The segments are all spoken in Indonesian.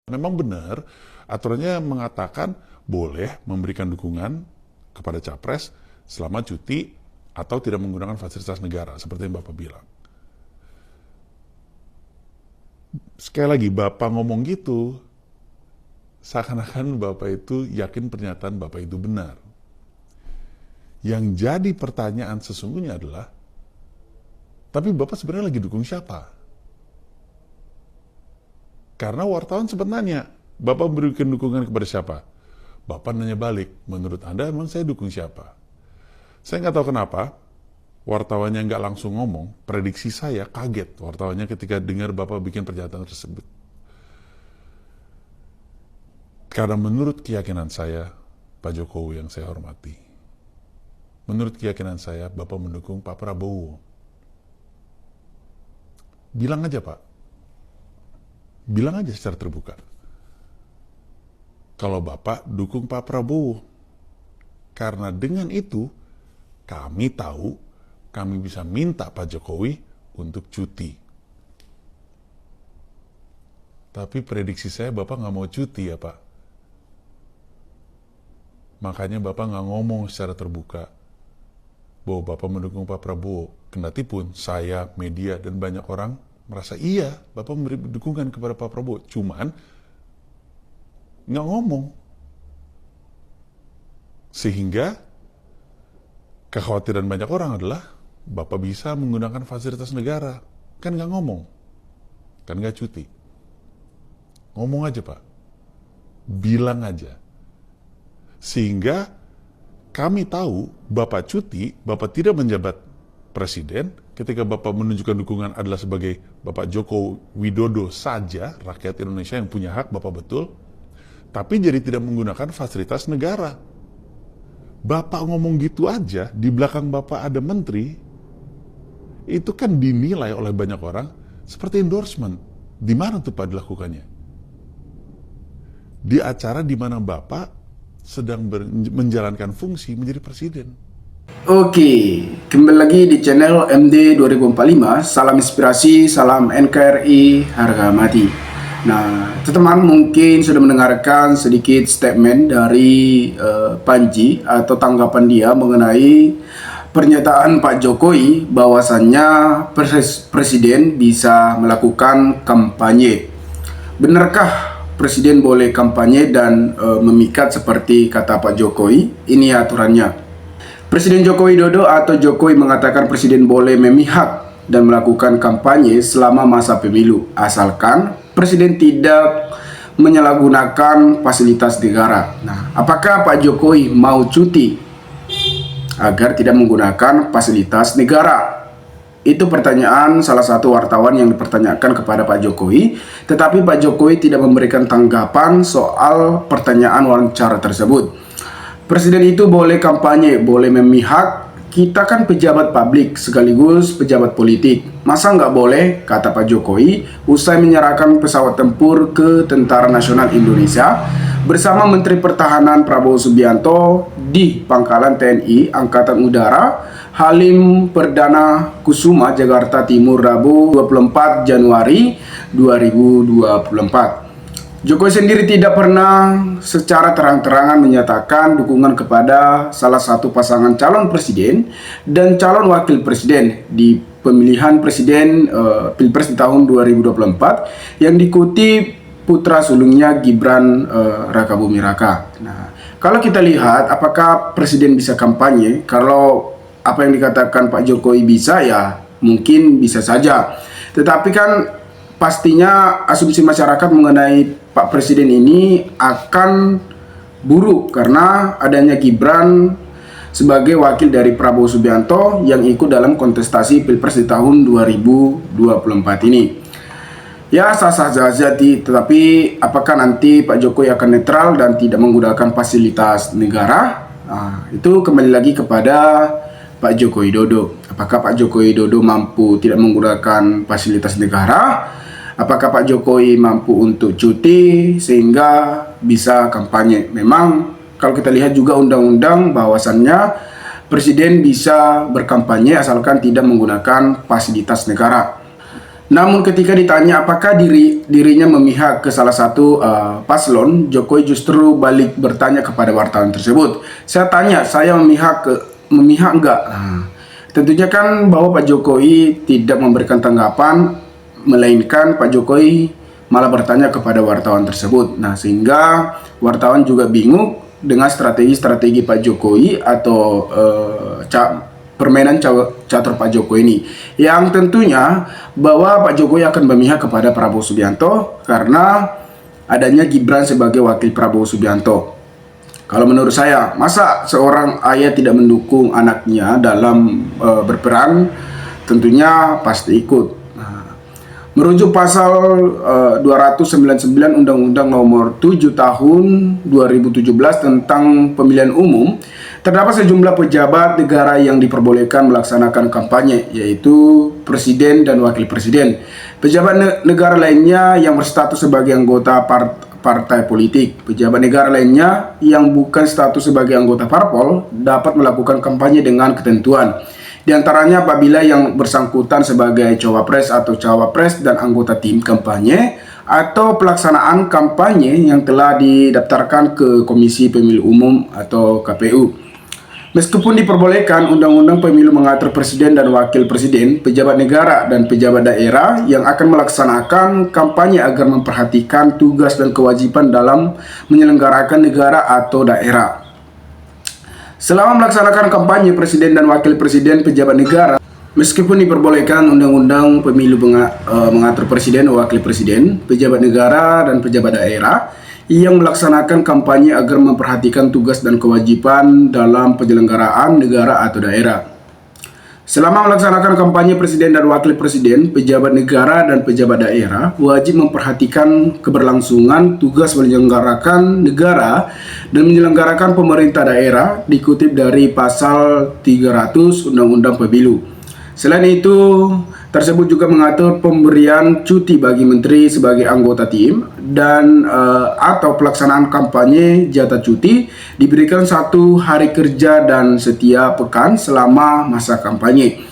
Memang benar, aturannya mengatakan boleh memberikan dukungan kepada capres selama cuti atau tidak menggunakan fasilitas negara, seperti yang Bapak bilang. Sekali lagi, Bapak ngomong gitu, seakan-akan Bapak itu yakin pernyataan Bapak itu benar. Yang jadi pertanyaan sesungguhnya adalah, tapi Bapak sebenarnya lagi dukung siapa? Karena wartawan sempat nanya, Bapak memberikan dukungan kepada siapa? Bapak nanya balik, menurut Anda emang saya dukung siapa? Saya nggak tahu kenapa, wartawannya nggak langsung ngomong, prediksi saya kaget wartawannya ketika dengar Bapak bikin pernyataan tersebut. Karena menurut keyakinan saya, Pak Jokowi yang saya hormati, menurut keyakinan saya, Bapak mendukung Pak Prabowo. Bilang aja Pak, bilang aja secara terbuka. Kalau Bapak dukung Pak Prabowo. Karena dengan itu, kami tahu, kami bisa minta Pak Jokowi untuk cuti. Tapi prediksi saya Bapak nggak mau cuti ya Pak. Makanya Bapak nggak ngomong secara terbuka bahwa Bapak mendukung Pak Prabowo. Kendati pun saya, media, dan banyak orang merasa iya, Bapak memberi dukungan kepada Pak Prabowo. Cuman, nggak ngomong. Sehingga, kekhawatiran banyak orang adalah, Bapak bisa menggunakan fasilitas negara. Kan nggak ngomong. Kan nggak cuti. Ngomong aja Pak. Bilang aja. Sehingga, kami tahu, Bapak cuti, Bapak tidak menjabat presiden, ketika Bapak menunjukkan dukungan adalah sebagai Bapak Joko Widodo saja, rakyat Indonesia yang punya hak, Bapak betul, tapi jadi tidak menggunakan fasilitas negara. Bapak ngomong gitu aja, di belakang Bapak ada menteri, itu kan dinilai oleh banyak orang seperti endorsement. Di mana tuh Pak dilakukannya? Di acara di mana Bapak sedang menjalankan fungsi menjadi presiden. Oke, kembali lagi di channel MD 2045. Salam inspirasi, salam NKRI, harga mati. Nah, teman-teman mungkin sudah mendengarkan sedikit statement dari Panji atau tanggapan dia mengenai pernyataan Pak Jokowi bahwasannya presiden bisa melakukan kampanye. Benarkah presiden boleh kampanye dan memikat seperti kata Pak Jokowi? Ini aturannya. Presiden Joko Widodo atau Jokowi mengatakan presiden boleh memihak dan melakukan kampanye selama masa pemilu, asalkan presiden tidak menyalahgunakan fasilitas negara. Nah, apakah Pak Jokowi mau cuti agar tidak menggunakan fasilitas negara? Itu pertanyaan salah satu wartawan yang dipertanyakan kepada Pak Jokowi, tetapi Pak Jokowi tidak memberikan tanggapan soal pertanyaan wawancara tersebut. Presiden itu boleh kampanye, boleh memihak. Kita kan pejabat publik sekaligus pejabat politik. Masa nggak boleh, kata Pak Jokowi, usai menyerahkan pesawat tempur ke Tentara Nasional Indonesia bersama Menteri Pertahanan Prabowo Subianto di Pangkalan TNI Angkatan Udara Halim Perdana Kusuma, Jakarta Timur, Rabu 24 Januari 2024. Jokowi sendiri tidak pernah secara terang-terangan menyatakan dukungan kepada salah satu pasangan calon presiden dan calon wakil presiden di pemilihan presiden Pilpres di tahun 2024 yang diikuti putra sulungnya Gibran Rakabuming Raka. Nah, kalau kita lihat apakah presiden bisa kampanye, kalau apa yang dikatakan Pak Jokowi bisa, ya mungkin bisa saja. Tetapi kan pastinya asumsi masyarakat mengenai Pak Presiden ini akan buruk karena adanya Gibran sebagai wakil dari Prabowo Subianto yang ikut dalam kontestasi Pilpres di tahun 2024 ini. Ya, sah-sah saja, tetapi apakah nanti Pak Jokowi akan netral dan tidak menggunakan fasilitas negara? Nah, itu kembali lagi kepada Pak Joko Widodo. Apakah Pak Joko Widodo mampu tidak menggunakan fasilitas negara? Apakah Pak Jokowi mampu untuk cuti sehingga bisa kampanye? Memang kalau kita lihat juga undang-undang bahwasannya presiden bisa berkampanye asalkan tidak menggunakan fasilitas negara. Namun ketika ditanya apakah dirinya memihak ke salah satu paslon, Jokowi justru balik bertanya kepada wartawan tersebut. Saya tanya, saya memihak enggak? Tentunya kan bahwa Pak Jokowi tidak memberikan tanggapan, melainkan Pak Jokowi malah bertanya kepada wartawan tersebut. Nah, sehingga wartawan juga bingung dengan strategi-strategi Pak Jokowi atau permainan catur Pak Jokowi ini, yang tentunya bahwa Pak Jokowi akan memihak kepada Prabowo Subianto karena adanya Gibran sebagai wakil Prabowo Subianto. Kalau menurut saya, masa seorang ayah tidak mendukung anaknya dalam berperan? Tentunya pasti ikut. Merujuk pasal 299 Undang-Undang Nomor 7 Tahun 2017 tentang Pemilihan Umum, terdapat sejumlah pejabat negara yang diperbolehkan melaksanakan kampanye, yaitu Presiden dan Wakil Presiden. Pejabat negara lainnya yang berstatus sebagai anggota partai politik. Pejabat negara lainnya yang bukan status sebagai anggota parpol dapat melakukan kampanye dengan ketentuan. Di antaranya apabila yang bersangkutan sebagai cawapres atau cawapres dan anggota tim kampanye atau pelaksanaan kampanye yang telah didaftarkan ke Komisi Pemilihan Umum atau KPU. Meskipun diperbolehkan, Undang-Undang Pemilu mengatur Presiden dan Wakil Presiden, pejabat negara dan pejabat daerah yang akan melaksanakan kampanye agar memperhatikan tugas dan kewajiban dalam menyelenggarakan negara atau daerah. Selama melaksanakan kampanye Presiden dan Wakil Presiden pejabat negara, meskipun diperbolehkan Undang-Undang Pemilu mengatur Presiden dan Wakil Presiden, pejabat negara dan pejabat daerah yang melaksanakan kampanye agar memperhatikan tugas dan kewajiban dalam penyelenggaraan negara atau daerah. Selama melaksanakan kampanye Presiden dan Wakil Presiden, pejabat negara dan pejabat daerah wajib memperhatikan keberlangsungan tugas menyelenggarakan negara dan menyelenggarakan pemerintah daerah, dikutip dari pasal 300 Undang-Undang Pemilu. Selain itu, tersebut juga mengatur pemberian cuti bagi menteri sebagai anggota tim dan atau pelaksanaan kampanye jatah cuti diberikan 1 hari kerja dan setiap pekan selama masa kampanye.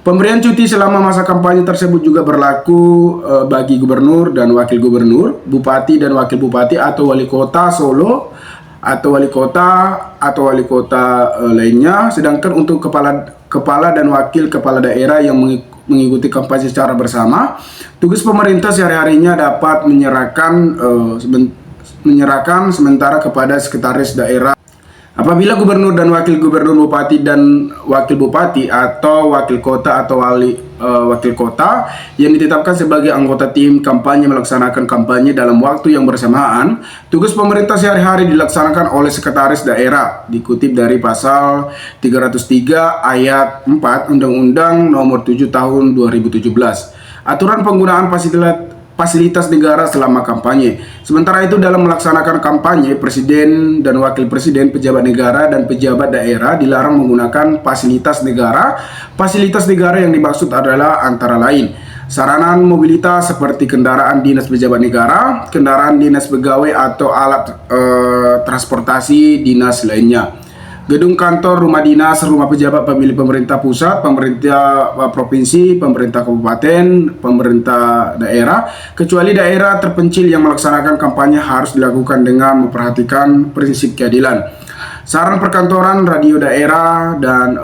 Pemberian cuti selama masa kampanye tersebut juga berlaku bagi gubernur dan wakil gubernur, bupati dan wakil bupati atau wali kota Solo atau wali kota lainnya. Sedangkan untuk kepala dan wakil kepala daerah yang mengikuti kampanye secara bersama, tugas pemerintah sehari-harinya dapat menyerahkan sementara kepada sekretaris daerah. Apabila gubernur dan wakil gubernur, bupati dan wakil bupati atau wakil kota atau wakil kota yang ditetapkan sebagai anggota tim kampanye melaksanakan kampanye dalam waktu yang bersamaan, tugas pemerintah sehari-hari dilaksanakan oleh sekretaris daerah, dikutip dari pasal 303 ayat 4 Undang-Undang Nomor 7 Tahun 2017. Aturan penggunaan fasilitas negara selama kampanye. Sementara itu, dalam melaksanakan kampanye, Presiden dan Wakil Presiden, pejabat negara dan pejabat daerah dilarang menggunakan fasilitas negara. Fasilitas negara yang dimaksud adalah antara lain sarana mobilitas seperti kendaraan dinas pejabat negara, kendaraan dinas pegawai atau alat transportasi dinas lainnya, gedung kantor, rumah dinas, rumah pejabat pemilik pemerintah pusat, pemerintah provinsi, pemerintah kabupaten, pemerintah daerah, kecuali daerah terpencil yang melaksanakan kampanye harus dilakukan dengan memperhatikan prinsip keadilan. Saran perkantoran, radio daerah, dan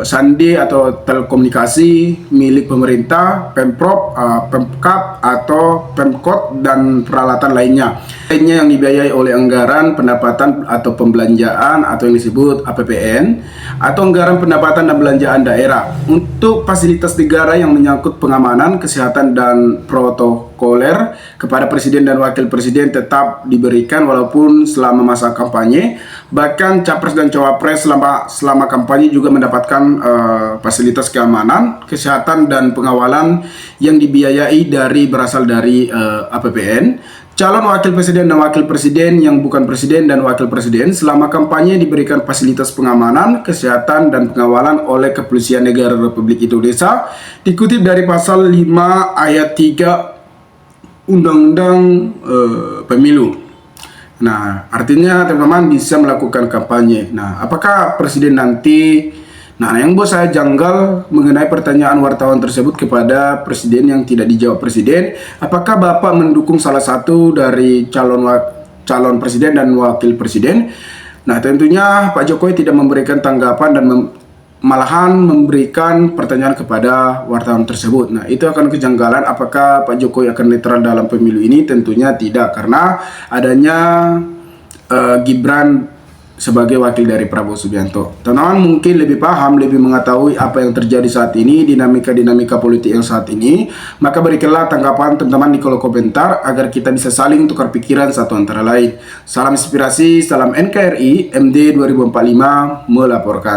sandi atau telekomunikasi milik pemerintah, Pemprov, Pemkab, atau Pemkot, dan peralatan lainnya yang dibiayai oleh anggaran pendapatan atau pembelanjaan atau yang disebut APBN atau anggaran pendapatan dan belanjaan daerah. Untuk fasilitas negara yang menyangkut pengamanan, kesehatan, dan protokoler kepada Presiden dan Wakil Presiden tetap diberikan walaupun selama masa kampanye. Bahkan capres dan cawapres selama kampanye juga mendapatkan fasilitas keamanan, kesehatan, dan pengawalan yang dibiayai berasal dari APBN. Calon wakil presiden dan wakil presiden yang bukan presiden dan wakil presiden selama kampanye diberikan fasilitas pengamanan, kesehatan, dan pengawalan oleh Kepolisian Negara Republik Indonesia, dikutip dari pasal 5 ayat 3 Undang-Undang Pemilu. Nah, artinya teman-teman bisa melakukan kampanye. Nah, apakah presiden nanti Nah, yang buat saya janggal mengenai pertanyaan wartawan tersebut kepada presiden yang tidak dijawab presiden, apakah Bapak mendukung salah satu dari calon presiden dan wakil presiden? Nah, tentunya Pak Jokowi tidak memberikan tanggapan dan malahan memberikan pertanyaan kepada wartawan tersebut. Nah, itu akan kejanggalan. Apakah Pak Jokowi akan netral dalam pemilu ini? Tentunya tidak, karena adanya Gibran sebagai wakil dari Prabowo Subianto. Teman-teman mungkin lebih paham, lebih mengetahui apa yang terjadi saat ini, dinamika politik yang saat ini, maka berikanlah tanggapan teman-teman di kolom komentar agar kita bisa saling tukar pikiran satu antara lain. Salam inspirasi, salam NKRI, MD 2045 melaporkan.